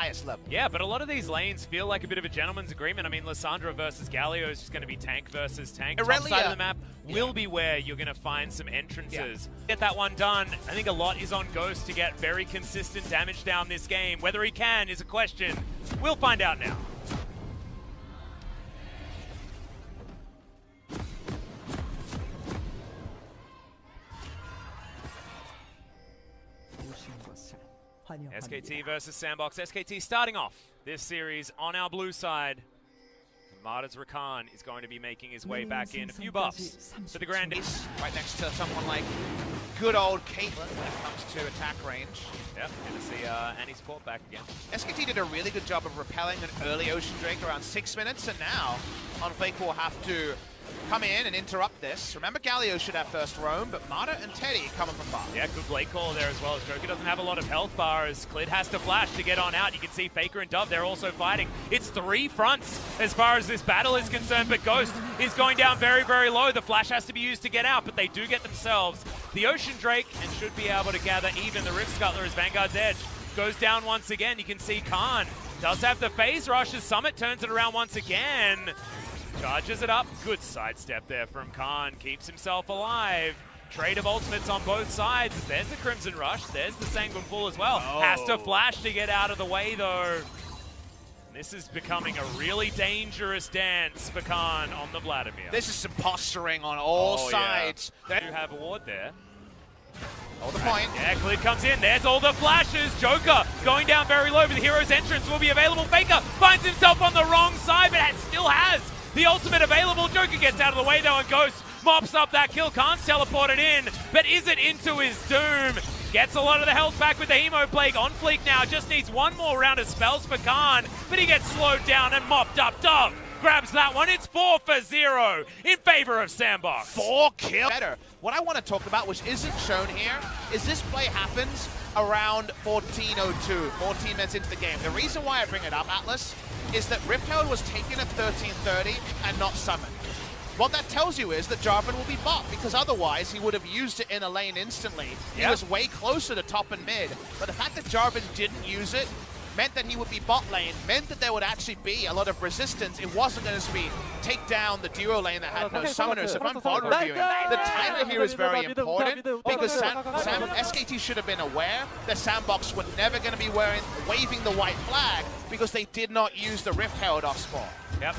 highest level. Yeah, but a lot of these lanes feel like a bit of a gentleman's agreement. I mean, Lissandra versus Galio is just going to be tank versus tank. Top side of the map will be where you're going to find some entrances. Get that one done. I think a lot is on Ghost to get very consistent damage down this game. Whether he can is a question. We'll find out now. SKT versus SandBox. SKT starting off this series on our blue side. Marta's Rakan is going to be making his way back in. A few buffs to the Grand. Right next to someone like good old Caitlyn when it comes to attack range. Yep, good to see Annie's port back again. SKT did a really good job of repelling an early Ocean Drake around 6 minutes, and now on Fake will have to come in and interrupt this. Remember, Galio should have first roam, but Marta and Teddy coming from far. Yeah, good blade call there as well. Joker doesn't have a lot of health bar as Clid has to flash to get on out. You can see Faker and Dove, they're also fighting. It's 3 fronts as far as this battle is concerned, but Ghost is going down very, very low. The flash has to be used to get out, but they do get themselves the Ocean Drake and should be able to gather even. The Rift Scuttler as Vanguard's edge goes down once again. You can see Khan does have the phase rush as Summit turns it around once again. Charges it up. Good sidestep there from Khan. Keeps himself alive. Trade of ultimates on both sides. There's the Crimson Rush. There's the Sanguine Full as well. Oh. Has to flash to get out of the way, though. This is becoming a really dangerous dance for Khan on the Vladimir. This is some posturing on all sides. Yeah. They do have a ward there. Hold the point. Yeah, Clid comes in. There's all the flashes. Joker going down very low, but the hero's entrance will be available. Faker finds himself on the wrong side, but still has the ultimate available. Joker gets out of the way though, and Ghost mops up that kill. Can't teleport it in, but is it into his doom? Gets a lot of the health back with the Hemo Plague on fleek now. Just needs one more round of spells for Khan, but he gets slowed down and mopped up. Dove grabs that one. It's 4 for 0 in favor of SandBox. 4 kills. Better. What I want to talk about, which isn't shown here, is this play happens around 14:02, 14 minutes into the game. The reason why I bring it up, Atlas, is that Rift Herald was taken at 13:30 and not summoned. What that tells you is that Jarvan will be bot, because otherwise he would have used it in a lane instantly. He was way closer to top and mid, but the fact that Jarvan didn't use it meant that he would be bot lane, meant that there would actually be a lot of resistance. It wasn't going to be take down the duo lane that had no summoners. So if I'm VOD reviewing, the timer here is very important, because SKT should have been aware that SandBox were never going to be waving the white flag, because they did not use the Rift Herald off spawn. Yep.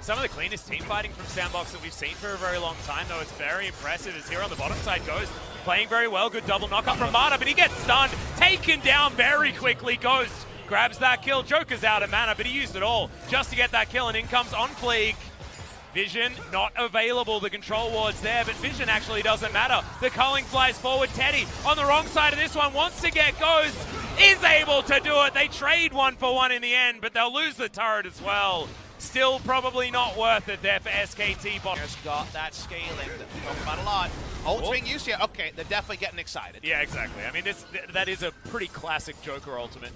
Some of the cleanest team fighting from SandBox that we've seen for a very long time, though. It's very impressive as here on the bottom side Ghost playing very well. Good double knock-up from Marta, but he gets stunned. Taken down very quickly. Ghost grabs that kill. Joker's out of mana, but he used it all just to get that kill, and in comes on fleek. Vision not available. The control ward's there, but Vision actually doesn't matter. The culling flies forward. Teddy on the wrong side of this one wants to get Ghost. Is able to do it. They trade 1 for 1 in the end, but they'll lose the turret as well. Still probably not worth it there for SKT. Just got that scaling that we talk about a lot. Ult's being used here. Okay, they're definitely getting excited. Yeah, exactly. I mean, that is a pretty classic Joker ultimate.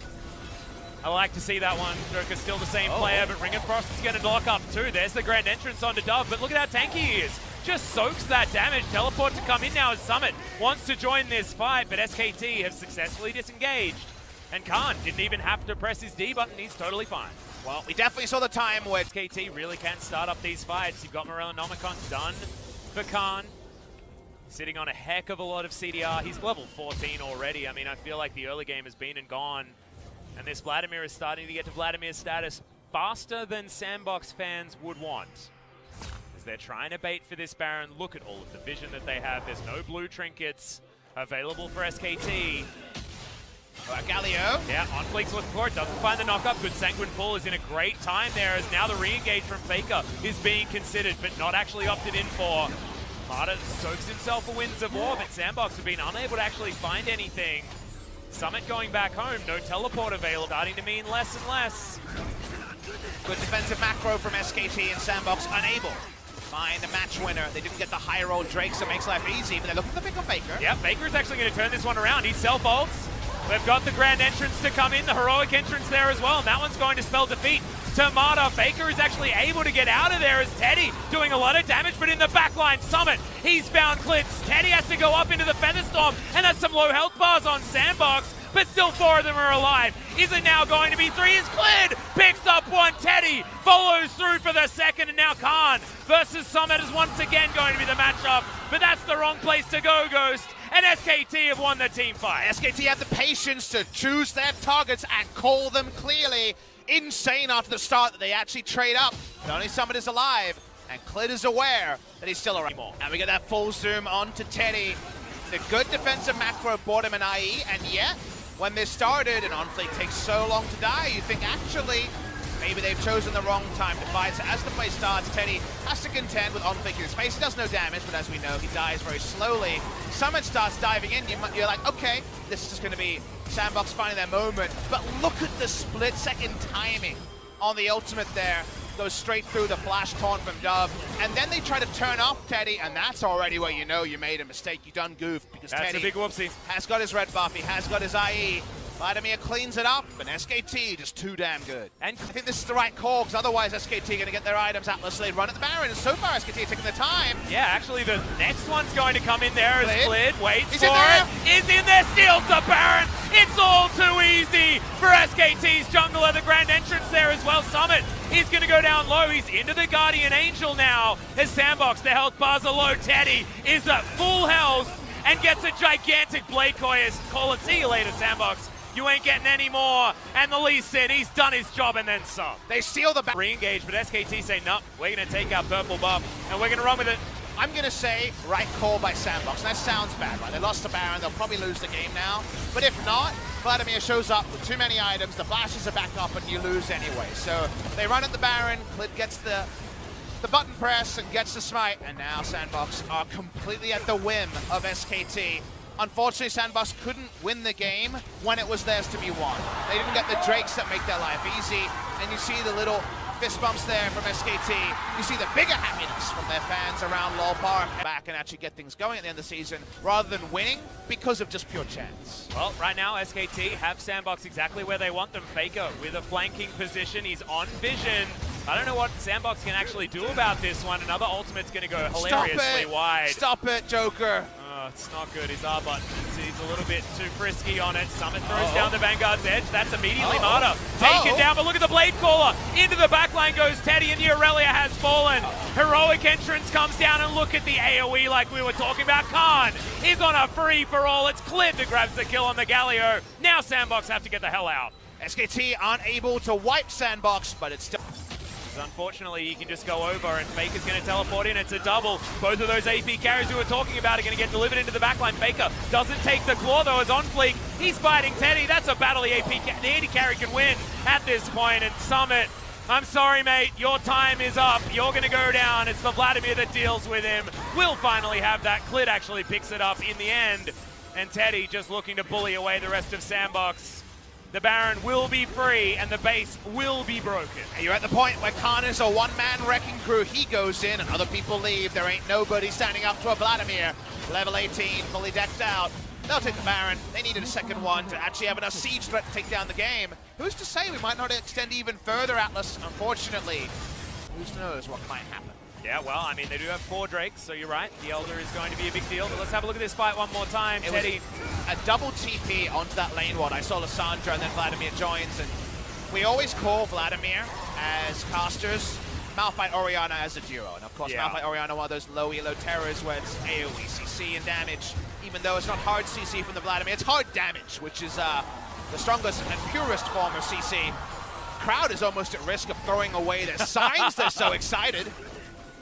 I like to see that one. Joker's still the same player, but Ring of Frost is going to lock up too. There's the grand entrance onto Dove, but look at how tanky he is. Just soaks that damage. Teleport to come in now as Summit wants to join this fight, but SKT have successfully disengaged. And Khan didn't even have to press his D button. He's totally fine. Well, we definitely saw the time where SKT really can start up these fights. You've got Morellonomicon done for Khan. Sitting on a heck of a lot of CDR. He's level 14 already. I mean, I feel like the early game has been and gone. And this Vladimir is starting to get to Vladimir's status faster than SandBox fans would want. As they're trying to bait for this Baron. Look at all of the vision that they have. There's no blue trinkets available for SKT. Galio. Yeah, on fleeks looking for it, doesn't find the knockup. Good Sanguine Full is in a great time there, as now the re-engage from Faker is being considered, but not actually opted in for. Marta soaks himself a Winds of War, but SandBox have been unable to actually find anything. Summit going back home, no teleport available, starting to mean less and less. Good defensive macro from SKT, and SandBox unable to find a match winner. They didn't get the high roll Drake, so it makes life easy, but they're looking to pick up Faker. Yeah, Faker's actually going to turn this one around. He self-ults. We've got the grand entrance to come in, the heroic entrance there as well, and that one's going to spell defeat to Marta. Faker is actually able to get out of there as Teddy doing a lot of damage, but in the backline, Summit, he's found Clid. Teddy has to go up into the Featherstorm, and that's some low health bars on SandBox, but still 4 of them are alive. Is it now going to be 3? Is Clid picks up one. Teddy follows through for the second, and now Khan versus Summit is once again going to be the matchup, but that's the wrong place to go, Ghost. And SKT have won the team fight. SKT have the patience to choose their targets and call them clearly. Insane after the start that they actually trade up. But only Summit is alive, and Clid is aware that he's still around. And we get that full zoom onto Teddy. The good defensive macro bought him an IE, and yet, when this started and OnFleek takes so long to die, you think actually maybe they've chosen the wrong time to fight. So as the play starts, Teddy has to contend with OnFleek in his face. He does no damage, but as we know, he dies very slowly. Summit starts diving in. You're like, okay, this is just going to be SandBox finding their moment. But look at the split-second timing on the ultimate there. Goes straight through the flash taunt from Dove. And then they try to turn off Teddy, and that's already where you know you made a mistake. You done goofed, because that's Teddy a big whoopsie. Has got his red buff, he has got his IE. Vladimir cleans it up, but SKT just too damn good. And I think this is the right call, because otherwise SKT are going to get their items. Atlas, so they run at the Baron, and so far SKT are taking their time. Yeah, actually the next one's going to come in there as Clid waits He's for it. Is in there, steals the Baron. It's all too easy for SKT's jungler. The grand entrance there as well. Summit is going to go down low. He's into the Guardian Angel now. As SandBox, the health bars are low. Teddy is at full health and gets a gigantic Blade Coil. Call it, see you later, SandBox. You ain't getting any more. And the Lee said he's done his job and then some. They steal the back. Re-engage, but SKT say, no, we're going to take our purple buff and we're going to run with it. I'm going to say right call by SandBox. That sounds bad, right? They lost to Baron. They'll probably lose the game now. But if not, Vladimir shows up with too many items. The flashes are back up and you lose anyway. So they run at the Baron. Clid gets the button press and gets the smite. And now SandBox are completely at the whim of SKT. Unfortunately, SandBox couldn't win the game when it was theirs to be won. They didn't get the Drakes that make their life easy. And you see the little fist bumps there from SKT. You see the bigger happiness from their fans around LoL Park. Back and actually get things going at the end of the season rather than winning because of just pure chance. Well, right now SKT have SandBox exactly where they want them. Faker with a flanking position. He's on vision. I don't know what SandBox can actually do about this one. Another ultimate's going to go hilariously wide. Stop it, Joker. It's not good. His R button. He's a little bit too frisky on it. Summit throws down the Vanguard's edge. That's immediately Marta. Taken down, but look at the Blade Caller. Into the backline goes Teddy, and the Aurelia has fallen. Heroic entrance comes down, and look at the AoE like we were talking about. Khan is on a free-for-all. It's Clid that grabs the kill on the Galio. Now SandBox have to get the hell out. SKT aren't able to wipe SandBox, but it's still... Unfortunately, you can just go over, and Faker's going to teleport in. It's a double. Both of those AP carries we were talking about are going to get delivered into the backline. Faker doesn't take the claw, though, as OnFleek. He's fighting Teddy. That's a battle the AD carry can win at this point. And Summit, I'm sorry, mate. Your time is up. You're going to go down. It's the Vladimir that deals with him. We'll finally have that. Clid actually picks it up in the end. And Teddy just looking to bully away the rest of SandBox. The Baron will be free, and the base will be broken. And you're at the point where Khan is a one-man wrecking crew. He goes in, and other people leave. There ain't nobody standing up to a Vladimir. Level 18, fully decked out. They'll take the Baron. They needed a second one to actually have enough siege threat to take down the game. Who's to say we might not extend even further, Atlas? Unfortunately, who knows what might happen. Yeah, well, I mean, they do have 4 Drakes, so you're right. The Elder is going to be a big deal. But let's have a look at this fight one more time. Teddy. A double TP onto that lane ward. I saw Lissandra and then Vladimir joins. And we always call Vladimir as casters, Malphite Orianna as a duo. And of course, Malphite Orianna, one of those low elo terrors where it's AoE CC and damage. Even though it's not hard CC from the Vladimir, it's hard damage, which is the strongest and purest form of CC. Crowd is almost at risk of throwing away their signs. They're so excited.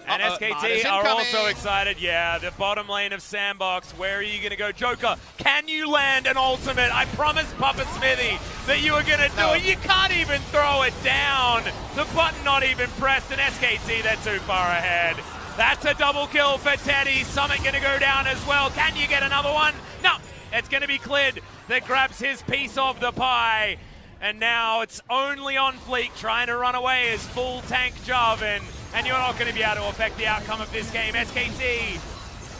And SKT are also excited. Yeah, the bottom lane of SandBox. Where are you going to go? Joker, can you land an ultimate? I promised Papa Smithy that you were going to do it. You can't even throw it down. The button not even pressed. And SKT, they're too far ahead. That's a double kill for Teddy. Summit going to go down as well. Can you get another one? No, it's going to be Clid that grabs his piece of the pie. And now it's only OnFleek trying to run away as full tank Jarvan. And you're not going to be able to affect the outcome of this game. SKT,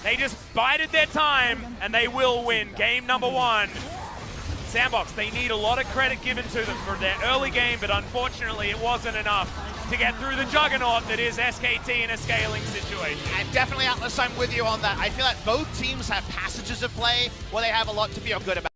they just bided their time, and they will win game number 1. SandBox, they need a lot of credit given to them for their early game, but unfortunately it wasn't enough to get through the juggernaut that is SKT in a scaling situation. And definitely, Atlas, I'm with you on that. I feel like both teams have passages of play where they have a lot to feel good about.